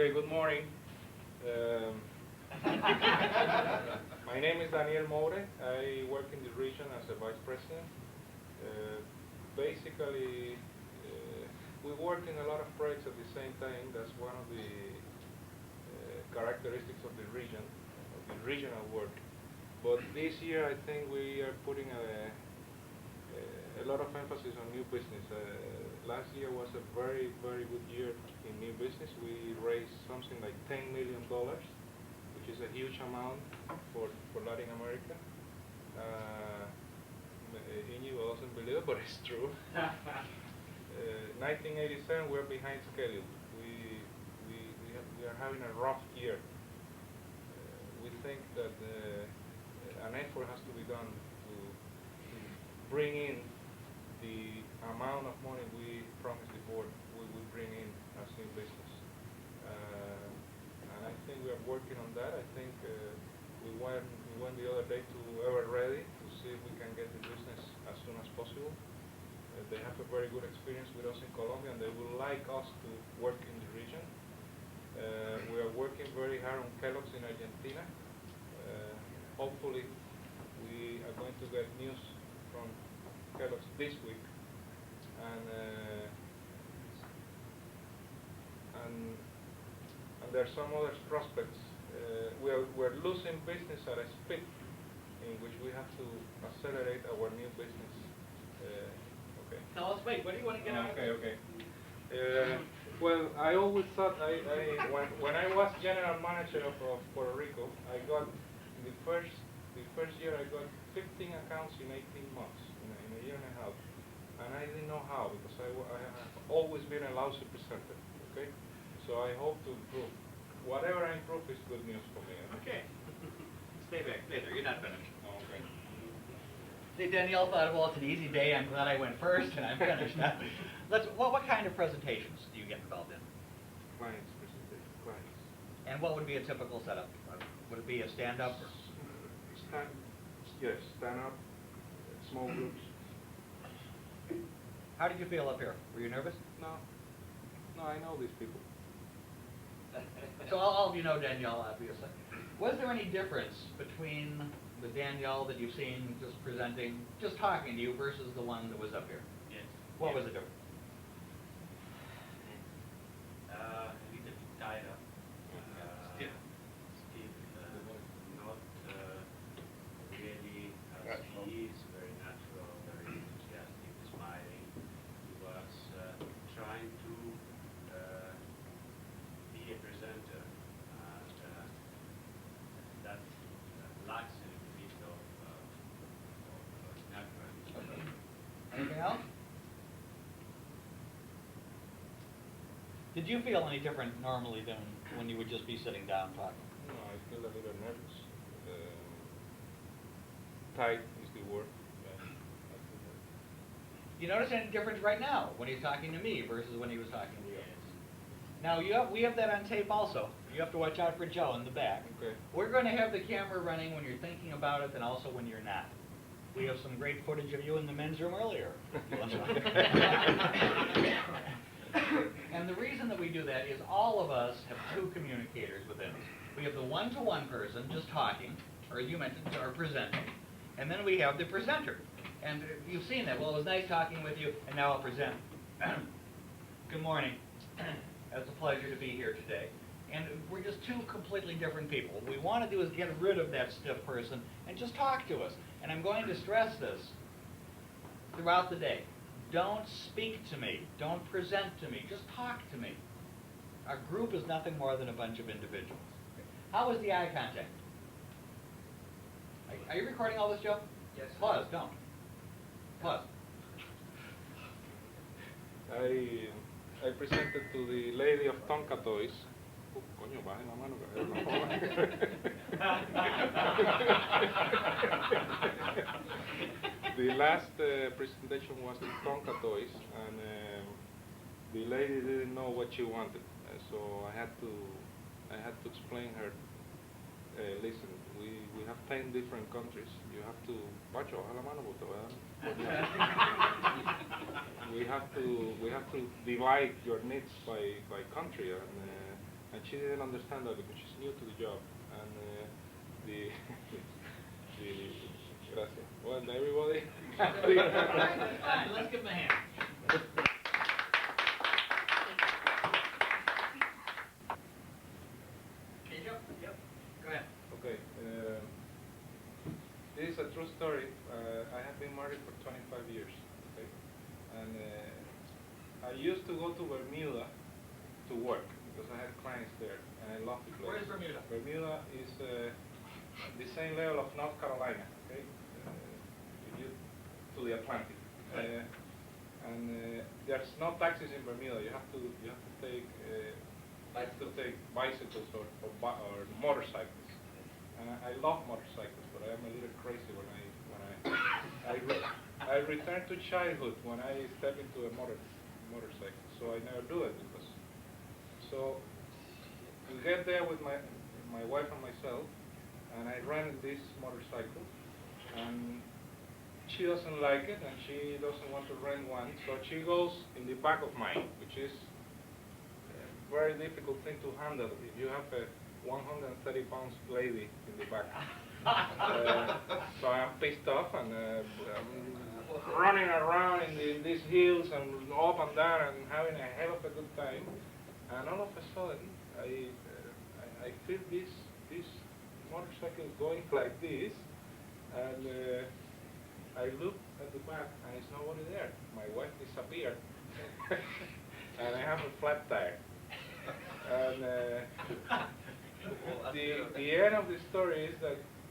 Okay, good morning. Um, my name is Daniel Moure. I work in the region as a vice president. Basically, we work in a lot of projects at the same time. That's one of the characteristics of the regional work. But this year, I think we are putting a lot of emphasis on new business. Last year was a very, very good year in new business. We raised something like $10 million, which is a huge amount for Latin America. Inge doesn't believe it, but it's true. 1987, we're behind schedule. We are having a rough year. We think that an effort has to be done to bring in the amount of money we promised the board we will bring in as new business. And I think we are working on that. I think we went the other day to Ever Ready to see if we can get the business as soon as possible. They have a very good experience with us in Colombia, and they would like us to work in the region. We are working very hard on Kellogg's in Argentina. Hopefully, we are going to get news from Kellogg's this week, and there are some other prospects. We're losing business at a speed in which we have to accelerate our new business. Okay. Now let's wait. What do you want to get out of it? Okay. Well, I always thought when I was general manager of Puerto Rico, I got the first year I got 15 accounts in 18 months. In a year and a half, and I didn't know how because I have always been a lousy presenter. Okay, so I hope to improve. Whatever I improve is good news for me. Okay. Stay there. You're not finished. Oh, okay. See, Danielle thought, well, it's an easy day. I'm glad I went first, and I'm finished. What kind of presentations do you get involved in? Clients presentation. Clients. And what would be a typical setup? Would it be a stand-up? Yes, stand-up. Small groups. How did you feel up here? Were you nervous? No, I know these people. So all of you know Danielle, obviously. Was there any difference between the Danielle that you've seen just presenting, just talking to you, versus the one that was up here? Yes. What was the difference? A little bit tied up. Still not really as he is, very natural, very enthusiastic, smiling. He was trying to be a presenter, and that lacks a little bit of naturality. Anything else? Did you feel any different normally than when you would just be sitting down talking? No, I feel a little nervous. Tight is the word. You notice any difference right now when he's talking to me versus when he was talking to you? Yes. Now we have that on tape also. You have to watch out for Joe in the back. Okay. We're going to have the camera running when you're thinking about it and also when you're not. We have some great footage of you in the men's room earlier. And the reason that we do that is all of us have two communicators within us. We have the one-to-one person just talking, or you mentioned, or presenting, and then we have the presenter. And you've seen that. Well, it was nice talking with you, and now I'll present. Good morning. It's a pleasure to be here today. And we're just two completely different people. What we want to do is get rid of that stiff person and just talk to us. And I'm going to stress this throughout the day. Don't speak to me. Don't present to me. Just talk to me. Our group is nothing more than a bunch of individuals. How was the eye contact? Are you recording all this, Joe? Yes. Pause, don't. Pause. I presented to the lady of Tonka Toys. Coño, baje la mano, The last presentation was to Tonka Toys, and the lady didn't know what she wanted, so I had to explain her. Listen, we have 10 different countries. You have to, Pacho, baja la mano, we have to divide your needs by country, and and she didn't understand that because she's new to the job. And the gracias. Well, everybody. Let's give him a hand. Yep. Go ahead. Okay. This is a true story. I have been married for 25 years. Okay, and I used to go to Bermuda to work because I had clients there, and I love the place. Where is Bermuda? Bermuda is the same level of North Carolina. Okay, to the Atlantic. Right. There's no taxis in Bermuda. You have to take bicycles or motorcycles. And I love motorcycles, but I am a little crazy when I return to childhood when I step into a motorcycle. So I never do it because. So we get there with my wife and myself, and I rent this motorcycle, and she doesn't like it, and she doesn't want to rent one, so she goes in the back of mine, which is a very difficult thing to handle if you have a 130 pounds lady in the back. So I'm pissed off, and I'm running around in these hills and up and down and having a hell of a good time. And all of a sudden, I feel this motorcycle going like this, and I look at the back, and there's nobody there. My wife disappeared, and I have a flat tire. And the end of the story is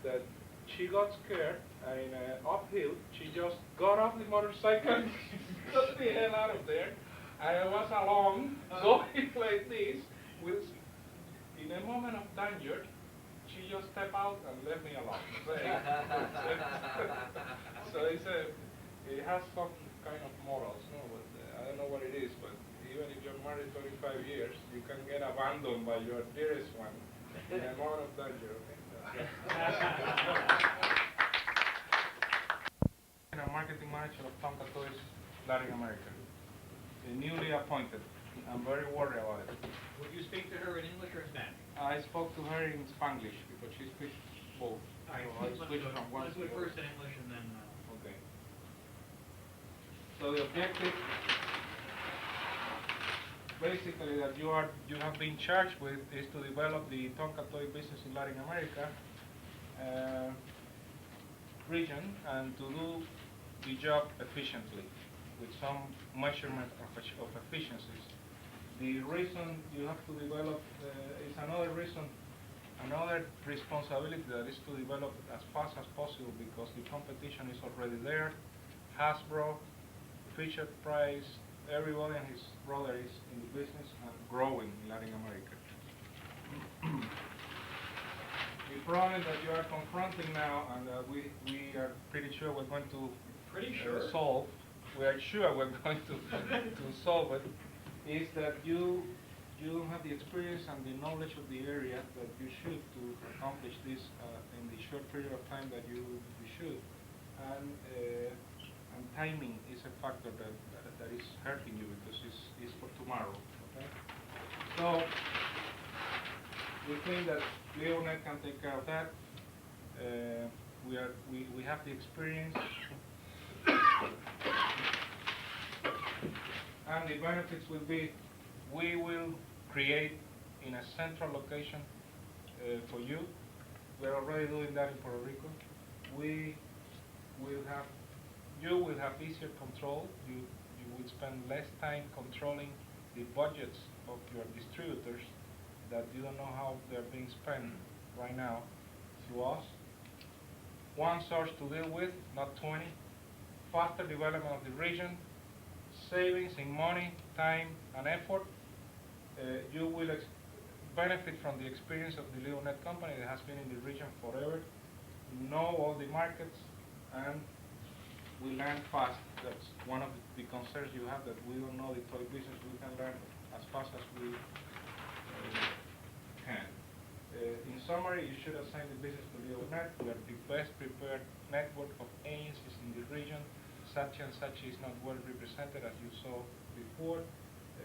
that she got scared, and in an uphill, she just got off the motorcycle and got the hell out of there. And I was alone, going like this, with, in a moment of danger, she just stepped out and left me alone. So it has some kind of morals, no? But I don't know what it is, but even if you're married 25 years, you can get abandoned by your dearest one in a moment of danger, okay? I'm a marketing manager of Tonka Toys Latin America, newly appointed. I'm very worried about it. Would you speak to her in English or Spanish? I spoke to her in Spanglish because she speaks both. I switched from one Let's to do the it other. first in English and then. Okay. So the objective, basically, that you have been charged with is to develop the Tonka toy business in Latin America region and to do the job efficiently with some measurement of efficiencies. The reason you have to develop is another reason, another responsibility that is to develop as fast as possible because the competition is already there. Hasbro, Fisher Price, everybody and his brother is in the business and growing in Latin America. The problem that you are confronting now and we are pretty sure we're going to solve, we are sure we're going to solve it, is that you don't have the experience and the knowledge of the area that you should to accomplish this in the short period of time that you should. And timing is a factor that is hurting you because it's for tomorrow. Okay? So we think that LeoNet can take care of that. We have the experience. And the benefits will be, we will create in a central location for you. We're already doing that in Puerto Rico. You will have easier control. You will spend less time controlling the budgets of your distributors that you don't know how they're being spent right now through us. One source to deal with, not 20. Faster development of the region. Savings in money, time, and effort. You will benefit from the experience of the LeoNet company that has been in the region forever, know all the markets, and we learn fast. That's one of the concerns you have, that we don't know the toy business. We can learn as fast as we can. In summary, you should assign the business to LeoNet. We are the best prepared network of agencies in the region. Such and such is not well represented, as you saw before.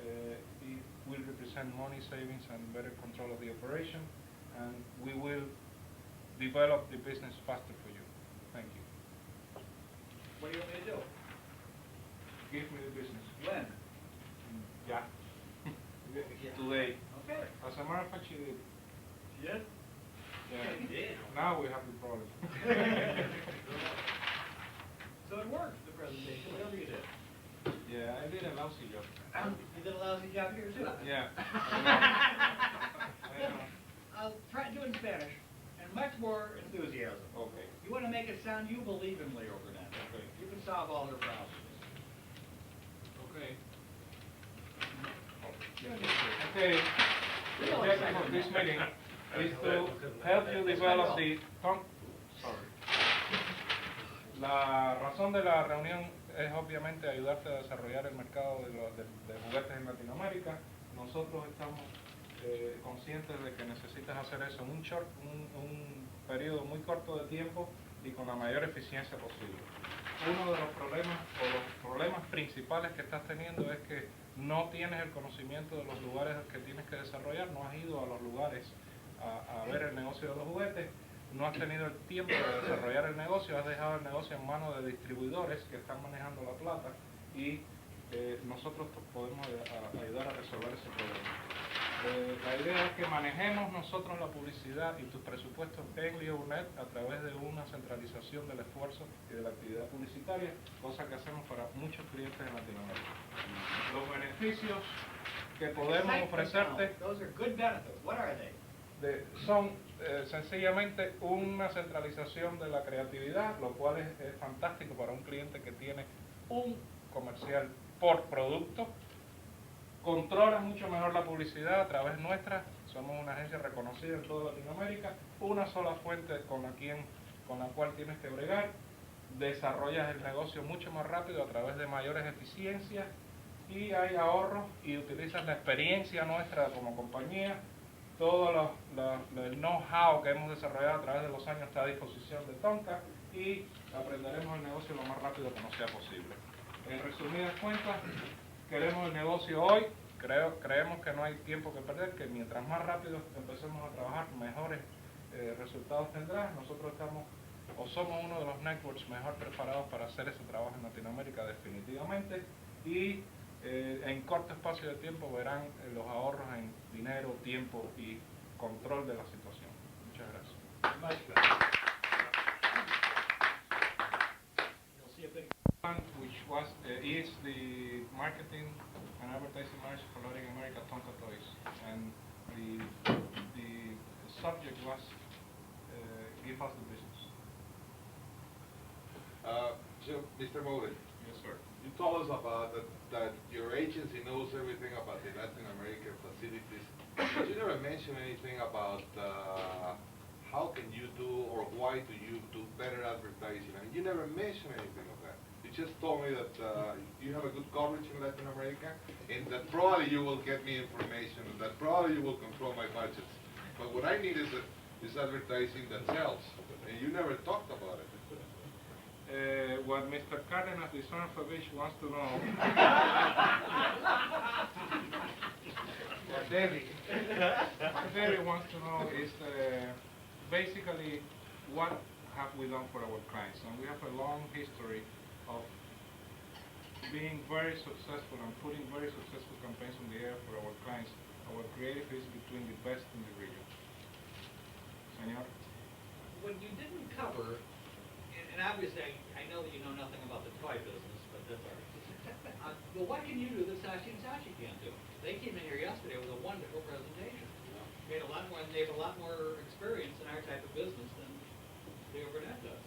it will represent money savings and better control of the operation, and we will develop the business faster for you. Thank you. What do you want me to do? Give me the business. When? Yeah. Yeah. Today. Okay. As a matter of fact, she did. Yes? Yeah. You did. Now we have the problem. So it worked, the presentation, whatever you did. Yeah, I did a lousy job. You did a lousy job here too. Yeah. I know. I'll try to do it in Spanish, and much more enthusiasm. Okay. You want to make it sound you believe in Leo Burnett. Okay. You can solve all their problems. Okay. Okay. The objective of this meeting is to help you develop the La razón de la reunión es obviamente ayudarte a desarrollar el mercado de juguetes en Latinoamérica. Nosotros estamos conscientes de que necesitas hacer eso en un periodo muy corto de tiempo y con la mayor eficiencia posible. Uno de los problemas o los problemas principales que estás teniendo es que no tienes el conocimiento de los lugares que tienes que desarrollar, no has ido a los lugares a ver el negocio de los juguetes, no has tenido el tiempo de desarrollar el negocio, has dejado el negocio en manos de distribuidores que están manejando la plata y nosotros podemos ayudar a resolver ese problema. La idea es que manejemos nosotros la publicidad y tus presupuestos en LeoNet a través de una centralización del esfuerzo y de la actividad publicitaria, cosa que hacemos para muchos clientes en Latinoamérica. Los beneficios que podemos ofrecerte Those are good benefits. What are they? son sencillamente una centralización de la creatividad, lo cual es fantástico para un cliente que tiene un comercial por producto. Controla mucho mejor la publicidad a través nuestra, somos una agencia reconocida en toda Latinoamérica, una sola fuente con la cual tienes que bregar, desarrollas el negocio mucho más rápido a través de mayores eficiencias y hay ahorros y utilizas la experiencia nuestra como compañía. Todo el know-how que hemos desarrollado a través de los años está a disposición de Tonka y aprenderemos el negocio lo más rápido que nos sea posible. En resumidas cuentas, queremos el negocio hoy, creemos que no hay tiempo que perder, que mientras más rápido empecemos a trabajar, mejores resultados tendrás. Nosotros somos uno de los networks mejor preparados para hacer ese trabajo en Latinoamérica definitivamente y en corto espacio de tiempo verán los ahorros en dinero, tiempo y control de la situación. Muchas gracias. Which is the marketing and advertising manager for Latin America Tonka Toys, and the subject was give us the business. So, Mr. Mullen, Yes, sir. you told us about that your agency knows everything about the Latin American facilities, but you never mentioned anything about how can you do or why do you do better advertising. I mean, you never mentioned anything of that. You just told me that you have a good coverage in Latin America and that probably you will get me information and that probably you will control my budgets. But what I need is advertising that sells, and you never talked about it. What Mr. Cardenas, the son of a bitch, wants to know. What Davey wants to know is basically what have we done for our clients, and we have a long history of being very successful and putting very successful campaigns on the air for our clients. Our creative is between the best in the region. Senor? What you didn't cover, and obviously I know that you know nothing about the toy business, but that's all right. But what can you do that Sachi and Sachi can't do? They came in here yesterday with a wonderful presentation. They have a lot more experience in our type of business than Leo Burnett does.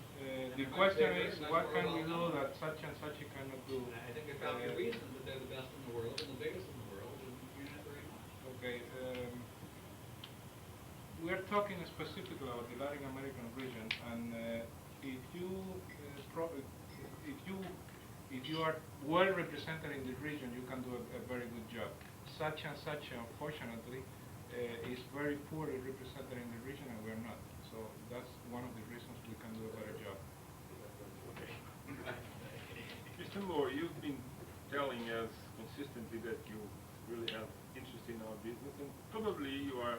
The question is, what can we do that such and such cannot do? I think they found a reason that they're the best in the world and the biggest in the world, and you're not very much. Okay. We're talking specifically about the Latin American region, and if you are well represented in the region, you can do a very good job. Such and such, unfortunately, is very poorly represented in the region, and we're not. So that's one of the reasons we can do a better job. Mr. Moore, you've been telling us consistently that you really have interest in our business, and probably you are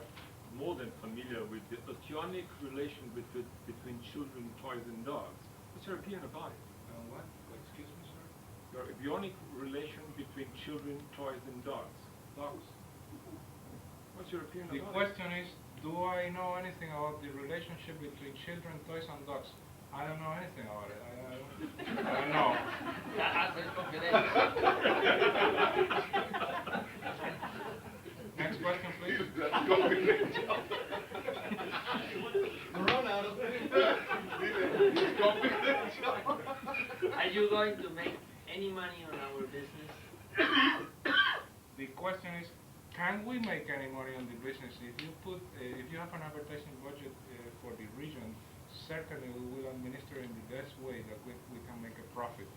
more than familiar with the oceanic relation between children, toys, and dogs. What's your opinion about it? What? Excuse me, sir? Your avionic relation between children, toys, and dogs. Dogs. What's your opinion The about question is, do I know anything about the relationship between children, toys, and dogs? I don't know anything about it. I don't know. Next question, please. Run out of Are you going to make any money on our business? The question is, can we make any money on the business? If you have an advertising budget for the region, certainly we will administer in the best way that we can make a profit.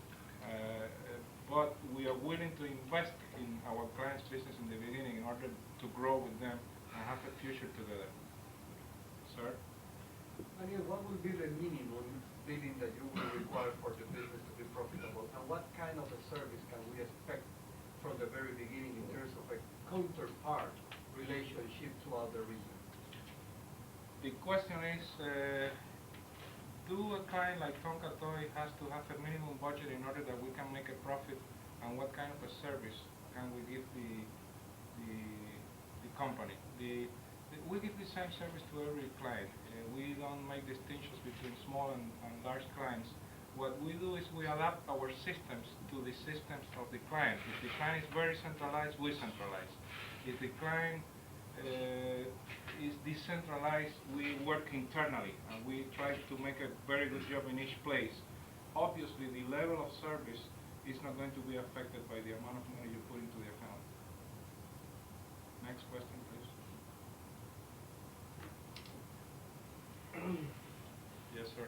But we are willing to invest in our clients' business in the beginning in order to grow with them and have a future together. Sir? Daniel, what will be the minimum bidding that you will require for the business to be profitable? And what kind of a service can we expect from the very beginning in terms of a counterpart relationship throughout the region? The question is, do a client like Tonka Toy has to have a minimum budget in order that we can make a profit, and what kind of a service can we give the company? We give the same service to every client. We don't make distinctions between small and large clients. What we do is we adapt our systems to the systems of the client. If the client is very centralized, we centralize. If the client is decentralized, we work internally and we try to make a very good job in each place. Obviously, the level of service is not going to be affected by the amount of money you put into the account. Next question, please. Yes, sir.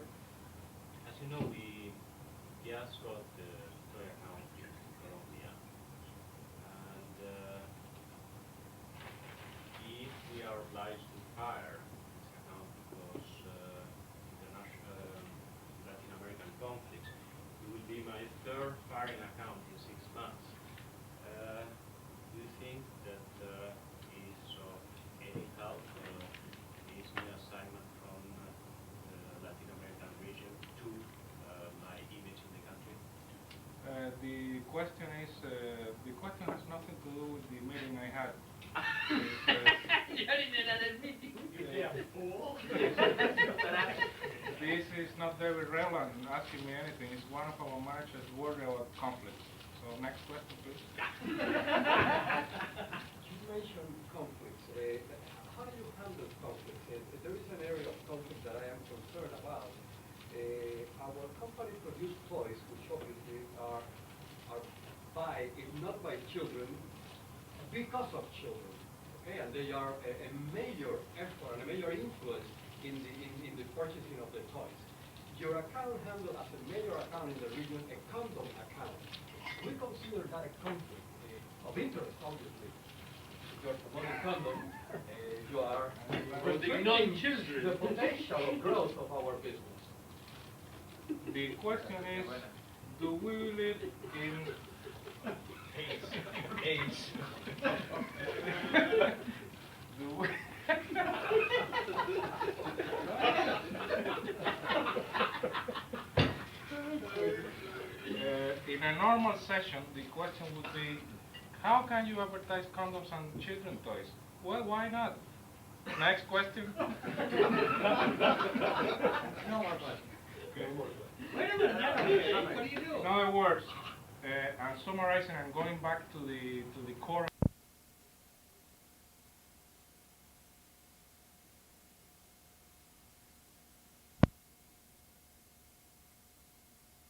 As you know, we just got the toy account in Colombia, and if we are obliged to fire this account because international Latin American conflicts, it will be my third firing account in 6 months. Do you think that is of any help? Is my assignment from the Latin American region to my image in the country? The question has nothing to do with the meeting I had. You're in another meeting. This is not very relevant asking me anything. It's one of our managers worried about conflicts. So next question, please. You mentioned conflicts. How do you handle conflicts? There is an area of conflict that I am concerned about. Our company produces toys which obviously are by, if not by children, because of children. Okay, and they are a major effort and a major influence in the purchasing of the toys. Your account handled as a major account in the region, a condom account. We consider that a conflict of interest, obviously. If you're promoting condom, you are restricting the potential of growth of our business. The question is, do we live in AIDS. do we in a normal session, the question would be, how can you advertise condoms and children toys? Well, why not? Next question. No more questions. Okay. Wait a minute, what do you do? In other words, I'm summarizing and going back to the core